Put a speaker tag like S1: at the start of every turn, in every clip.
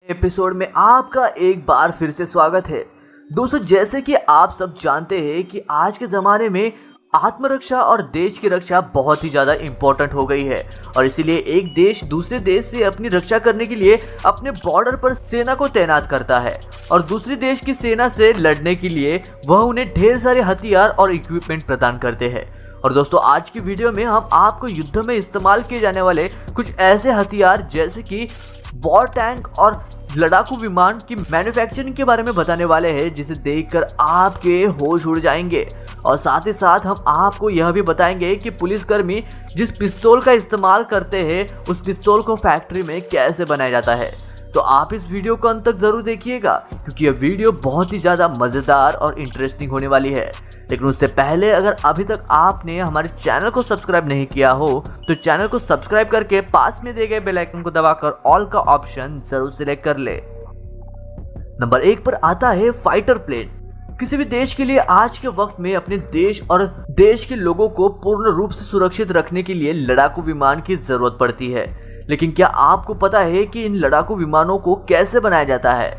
S1: Episode में आपका एक बार फिर से स्वागत है। दोस्तों, जैसे कि आप सब जानते हैं कि आज के ज़माने में आत्मरक्षा और देश की रक्षा बहुत ही ज़्यादा इम्पोर्टेंट हो गई है और इसीलिए एक देश दूसरे देश से अपनी रक्षा करने के लिए अपने बॉर्डर पर सेना को तैनात करता है और दूसरे देश की सेना से लड़ने के लिए वह उन्हें ढेर सारे हथियार और इक्विपमेंट प्रदान करते हैं। और दोस्तों, आज की वीडियो में हम आपको युद्ध में इस्तेमाल किए जाने वाले कुछ ऐसे हथियार जैसे कि वॉर टैंक और लड़ाकू विमान की मैन्युफैक्चरिंग के बारे में बताने वाले हैं, जिसे देखकर आपके होश उड़ जाएंगे। और साथ ही साथ हम आपको यह भी बताएंगे कि पुलिसकर्मी जिस पिस्तौल का इस्तेमाल करते हैं उस पिस्तौल को फैक्ट्री में कैसे बनाया जाता है। तो आप इस वीडियो को अंत तक जरूर देखिएगा क्योंकि यह वीडियो बहुत ही ज़्यादा मज़ेदार और इंटरेस्टिंग होने वाली है। लेकिन उससे पहले अगर अभी तक आपने हमारे चैनल को सब्सक्राइब नहीं किया हो तो चैनल को सब्सक्राइब करके पास में दिए गए बेल आइकन को दबाकर ऑल का ऑप्शन जरूर सिलेक्ट कर ले। नंबर 1 पर आता है फाइटर प्लेन। किसी भी देश के लिए आज के वक्त में अपने देश और देश के लोगों को पूर्ण रूप से सुरक्षित रखने के लिए लड़ाकू विमान की जरूरत पड़ती है। लेकिन क्या आपको पता है कि इन लड़ाकू विमानों को कैसे बनाया जाता है?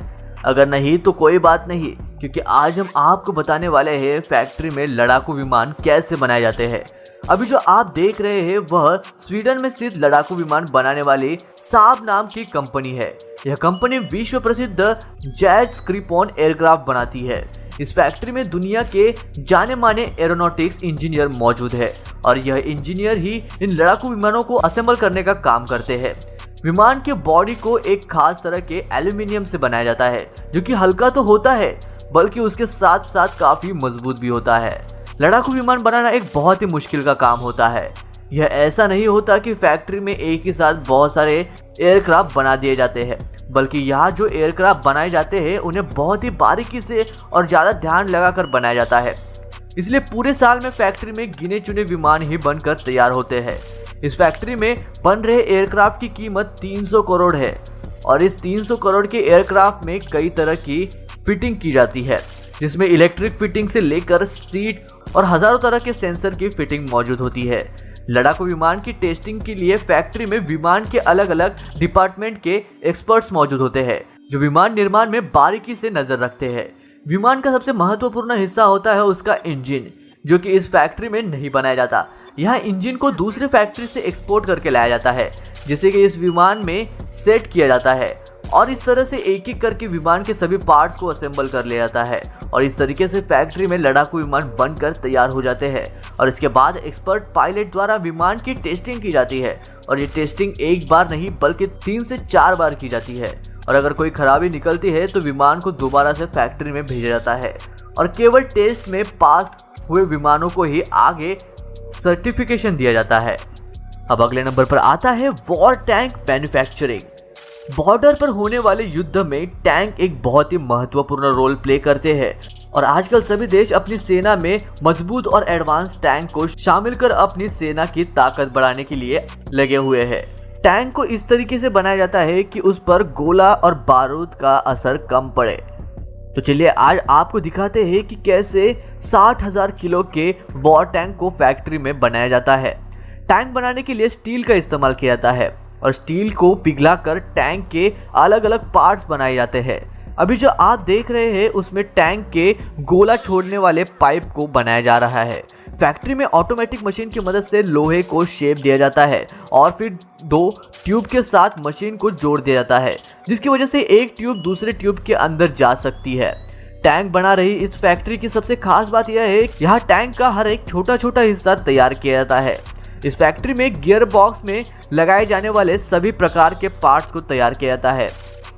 S1: अगर नहीं तो कोई बात नहीं, क्योंकि आज हम आपको बताने वाले हैं फैक्ट्री में लड़ाकू विमान कैसे बनाए जाते हैं। अभी जो आप देख रहे हैं वह स्वीडन में स्थित लड़ाकू विमान बनाने वाली साब नाम की कंपनी है। यह कंपनी विश्व प्रसिद्ध जैट स्क्रिपोन एयरक्राफ्ट बनाती है। इस फैक्ट्री में दुनिया के जाने माने एरोनॉटिक्स इंजीनियर मौजूद है और यह इंजीनियर ही इन लड़ाकू विमानों को असेंबल करने का काम करते हैं। विमान के बॉडी को एक खास तरह के एल्यूमिनियम से बनाया जाता है जो कि हल्का तो होता है बल्कि उसके साथ साथ काफी मजबूत भी होता है। लड़ाकू विमान बनाना एक बहुत ही मुश्किल का काम होता है। यह ऐसा नहीं होता कि फैक्ट्री में एक ही साथ बहुत सारे एयरक्राफ्ट बना दिए जाते हैं, बल्कि यहाँ जो एयरक्राफ्ट बनाए जाते हैं उन्हें बहुत ही बारीकी से और ज़्यादा ध्यान लगाकर बनाया जाता है। इसलिए पूरे साल में फैक्ट्री में गिने चुने विमान ही बनकर तैयार होते हैं। इस फैक्ट्री में बन रहे एयरक्राफ्ट की कीमत 300 करोड़ है और इस 300 करोड़ के एयरक्राफ्ट में कई तरह की फिटिंग की जाती है, जिसमें इलेक्ट्रिक फिटिंग से लेकर सीट और हजारों तरह के सेंसर की फिटिंग मौजूद होती है। लड़ाकू विमान की टेस्टिंग के लिए फैक्ट्री में विमान के अलग अलग डिपार्टमेंट के एक्सपर्ट्स मौजूद होते हैं जो विमान निर्माण में बारीकी से नजर रखते हैं। विमान का सबसे महत्वपूर्ण हिस्सा होता है उसका इंजन, जो कि इस फैक्ट्री में नहीं बनाया जाता। यहाँ इंजन को दूसरे फैक्ट्री से एक्सपोर्ट करके लाया जाता है जिसे कि इस विमान में सेट किया जाता है और इस तरह से एक एक करके विमान के सभी पार्ट्स को असेंबल कर लिया जाता है और इस तरीके से फैक्ट्री में लड़ाकू विमान बनकर तैयार हो जाते हैं। और इसके बाद एक्सपर्ट पायलट द्वारा विमान की टेस्टिंग की जाती है और ये टेस्टिंग एक बार नहीं बल्कि 3 से 4 बार की जाती है और अगर कोई खराबी निकलती है तो विमान को दोबारा से फैक्ट्री में भेजा जाता है और केवल टेस्ट में पास हुए विमानों को ही आगे सर्टिफिकेशन दिया जाता है। अब अगले नंबर पर आता है वॉर टैंक मैन्युफैक्चरिंग। बॉर्डर पर होने वाले युद्ध में टैंक एक बहुत ही महत्वपूर्ण रोल प्ले करते हैं और आजकल सभी देश अपनी सेना में मजबूत और एडवांस टैंक को शामिल कर अपनी सेना की ताकत बढ़ाने के लिए लगे हुए हैं। टैंक को इस तरीके से बनाया जाता है कि उस पर गोला और बारूद का असर कम पड़े। तो चलिए आज आपको दिखाते हैं कि कैसे 60,000 किलो के वॉर टैंक को फैक्ट्री में बनाया जाता है। टैंक बनाने के लिए स्टील का इस्तेमाल किया जाता है और स्टील को पिघलाकर टैंक के अलग अलग पार्ट्स बनाए जाते हैं। अभी जो आप देख रहे हैं उसमें टैंक के गोला छोड़ने वाले पाइप को बनाया जा रहा है। फैक्ट्री में ऑटोमेटिक मशीन की मदद से लोहे को शेप दिया जाता है और फिर 2 ट्यूब के साथ मशीन को जोड़ दिया जाता है, जिसकी वजह से एक ट्यूब दूसरे ट्यूब के अंदर जा सकती है। टैंक बना रही इस फैक्ट्री की सबसे खास बात यह है कि यहाँ टैंक का हर एक छोटा छोटा हिस्सा तैयार किया जाता है। इस फैक्ट्री में गियर बॉक्स में लगाए जाने वाले सभी प्रकार के पार्ट्स को तैयार किया जाता है।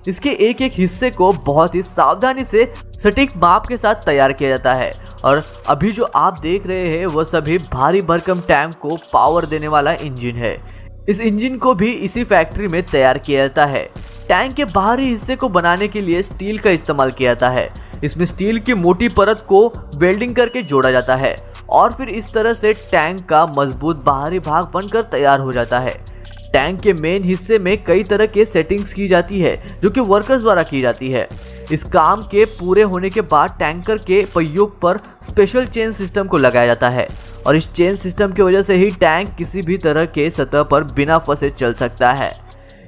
S1: इसके एक एक हिस्से को बहुत ही सावधानी से सटीक माप के साथ तैयार किया जाता है और अभी जो आप देख रहे हैं वह सभी भारी भरकम टैंक को पावर देने वाला इंजन है। इस इंजन को भी इसी फैक्ट्री में तैयार किया जाता है। टैंक के बाहरी हिस्से को बनाने के लिए स्टील का इस्तेमाल किया जाता है। इसमें स्टील की मोटी परत को वेल्डिंग करके जोड़ा जाता है और फिर इस तरह से टैंक का मजबूत बाहरी भाग बनकर तैयार हो जाता है। टैंक के मेन हिस्से में कई तरह के सेटिंग्स की जाती है जो कि वर्कर्स द्वारा की जाती है। इस काम के पूरे होने के बाद टैंकर के पहियों पर स्पेशल चेन सिस्टम को लगाया जाता है और इस चेन सिस्टम की वजह से ही टैंक किसी भी तरह के सतह पर बिना फंसे चल सकता है।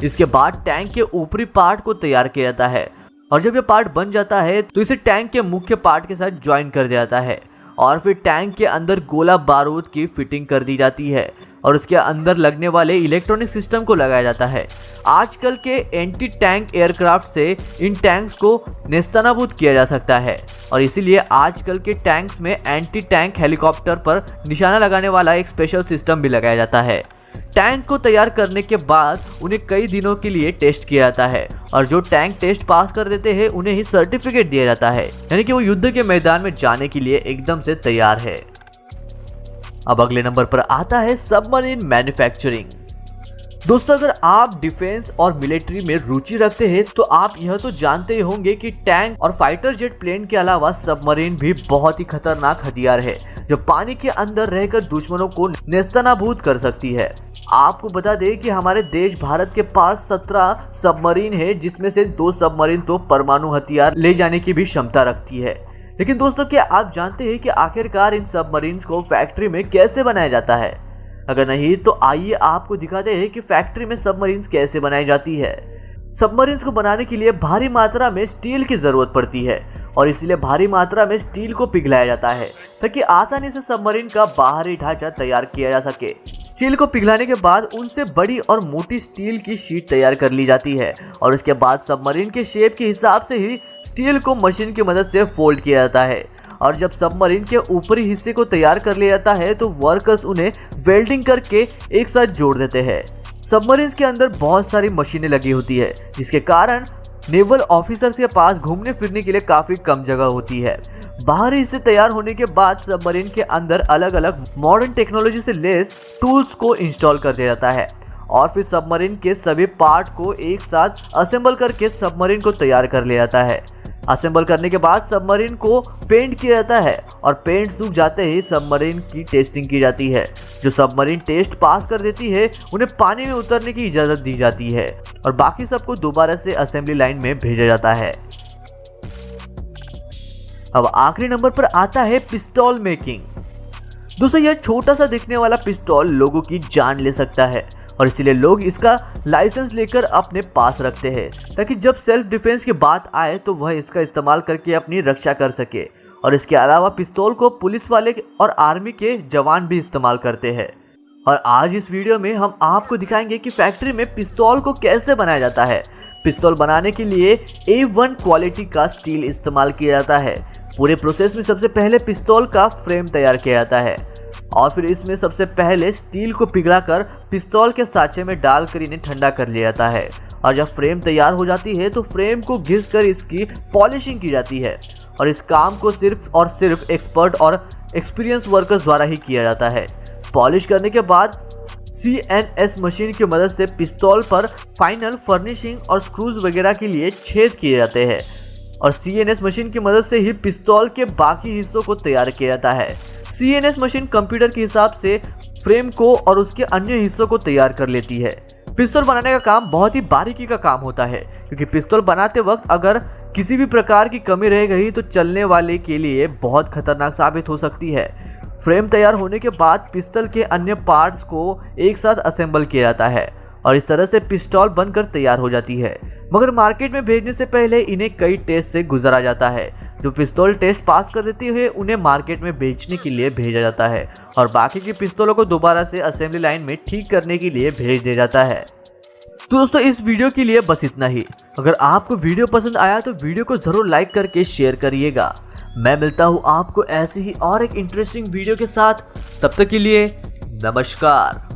S1: इसके बाद टैंक के ऊपरी पार्ट को तैयार किया जाता है और जब ये पार्ट बन जाता है तो इसे टैंक के मुख्य पार्ट के साथ ज्वाइन कर दिया जाता है और फिर टैंक के अंदर गोला बारूद की फिटिंग कर दी जाती है और उसके अंदर लगने वाले इलेक्ट्रॉनिक सिस्टम को लगाया जाता है। आजकल के एंटी टैंक एयरक्राफ्ट से इन टैंक्स को नेस्तनाबूद किया जा सकता है और इसीलिए आजकल के टैंक्स में एंटी टैंक हेलीकॉप्टर पर निशाना लगाने वाला एक स्पेशल सिस्टम भी लगाया जाता है। टैंक को तैयार करने के बाद उन्हें कई दिनों के लिए टेस्ट किया जाता है और जो टैंक टेस्ट पास कर देते हैं उन्हें ही सर्टिफिकेट दिया जाता है, यानी कि वो युद्ध के मैदान में जाने के लिए एकदम से तैयार है। अब अगले नंबर पर आता है सबमरीन मैन्युफैक्चरिंग। दोस्तों, अगर आप डिफेंस और मिलिट्री में रुचि रखते हैं तो आप यह तो जानते ही होंगे कि टैंक और फाइटर जेट प्लेन के अलावा सबमरीन भी बहुत ही खतरनाक हथियार है जो पानी के अंदर रहकर दुश्मनों को नेस्तनाबूद कर सकती है। आपको बता दें कि हमारे देश भारत के पास 17 सबमरीन है, जिसमें से 2 सबमरीन तो परमाणु हथियार ले जाने की भी क्षमता रखती है। लेकिन दोस्तों, क्या आप जानते हैं कि आखिरकार इन सबमरीन्स को फैक्ट्री में कैसे बनाया जाता है? अगर नहीं तो आइए आपको दिखाते हैं कि फैक्ट्री में सबमरीन्स कैसे बनाई जाती है। सबमरीन्स को बनाने के लिए भारी मात्रा में स्टील की जरूरत पड़ती है और इसलिए भारी मात्रा में स्टील को पिघलाया जाता है ताकि आसानी से सबमरीन का बाहरी ढांचा तैयार किया जा सके। स्टील को पिघलाने के बाद उनसे बड़ी और मोटी स्टील की शीट तैयार कर ली जाती है और उसके बाद सबमरीन के शेप के हिसाब से ही स्टील को मशीन की मदद से फोल्ड किया जाता है और जब सबमरीन के ऊपरी हिस्से को तैयार कर लिया जाता है तो वर्कर्स उन्हें वेल्डिंग करके एक साथ जोड़ देते हैं। सबमरीन्स के अंदर बहुत सारी मशीनें लगी होती है जिसके कारण नेवल ऑफिसर्स के पास घूमने फिरने के लिए काफी कम जगह होती है। बाहरी हिस्से तैयार होने के बाद सबमरीन के अंदर अलग अलग मॉडर्न टेक्नोलॉजी से लेस टूल्स को इंस्टॉल कर दिया जाता है और फिर सबमरीन के सभी पार्ट को एक साथ असेंबल करके सबमरीन को तैयार कर लिया जाता है। असेंबल करने के बाद सबमरीन को पेंट किया जाता है और पेंट सूख जाते ही सबमरीन की टेस्टिंग की जाती है। जो सबमरीन टेस्ट पास कर देती है उन्हें पानी में उतरने की इजाज़त दी जाती है और बाकी सबको दोबारा से असेंबली लाइन में भेजा जाता है। अब आखिरी नंबर पर आता है पिस्तौल मेकिंग। दोस्तों, यह छोटा सा दिखने वाला पिस्तौल लोगों की जान ले सकता है और इसीलिए लोग इसका लाइसेंस लेकर अपने पास रखते हैं ताकि जब सेल्फ डिफेंस की बात आए तो वह इसका इस्तेमाल करके अपनी रक्षा कर सके। और इसके अलावा पिस्तौल को पुलिस वाले और आर्मी के जवान भी इस्तेमाल करते हैं। और आज इस वीडियो में हम आपको दिखाएंगे कि फैक्ट्री में पिस्तौल को कैसे बनाया जाता है। पिस्तौल बनाने के लिए A1 क्वालिटी का स्टील इस्तेमाल किया जाता है। पूरे प्रोसेस में सबसे पहले पिस्तौल का फ्रेम तैयार किया जाता है और फिर इसमें सबसे पहले स्टील को पिघलाकर पिस्तौल के साँचे में डालकर इन्हें ठंडा कर लिया जाता है और जब फ्रेम तैयार हो जाती है तो फ्रेम को घिसकर इसकी पॉलिशिंग की जाती है और इस काम को सिर्फ और सिर्फ एक्सपर्ट और एक्सपीरियंस वर्कर्स द्वारा ही किया जाता है। पॉलिश करने के बाद CNS मशीन की मदद से पिस्तौल पर फाइनल फर्निशिंग और स्क्रूज वगैरह के लिए छेद किए जाते हैं और CNS मशीन की मदद से ही पिस्तौल के बाकी हिस्सों को तैयार किया जाता है। CNS मशीन कंप्यूटर के हिसाब से फ्रेम को और उसके अन्य हिस्सों को तैयार कर लेती है। पिस्तौल बनाने का काम बहुत ही बारीकी का काम होता है क्योंकि पिस्तौल बनाते वक्त अगर किसी भी प्रकार की कमी रह गई तो चलने वाले के लिए बहुत खतरनाक साबित हो सकती है। फ्रेम तैयार होने के बाद पिस्तौल के अन्य पार्ट्स को एक साथ असेंबल किया जाता है और इस तरह से पिस्तौल बनकर तैयार हो जाती है। मगर मार्केट में भेजने से पहले इन्हें कई टेस्ट से गुजरा जाता है। जो पिस्तौल टेस्ट पास कर देती है उन्हें मार्केट में बेचने के लिए भेजा जाता है और बाकी की पिस्तौलों को दोबारा से असेंबली लाइन में ठीक करने के लिए भेज दिया जाता है। तो दोस्तों, इस वीडियो के लिए बस इतना ही। अगर आपको वीडियो पसंद आया तो वीडियो को जरूर लाइक करके शेयर करिएगा। मैं मिलता हूँ आपको ऐसे ही और एक इंटरेस्टिंग वीडियो के साथ। तब तक के लिए नमस्कार।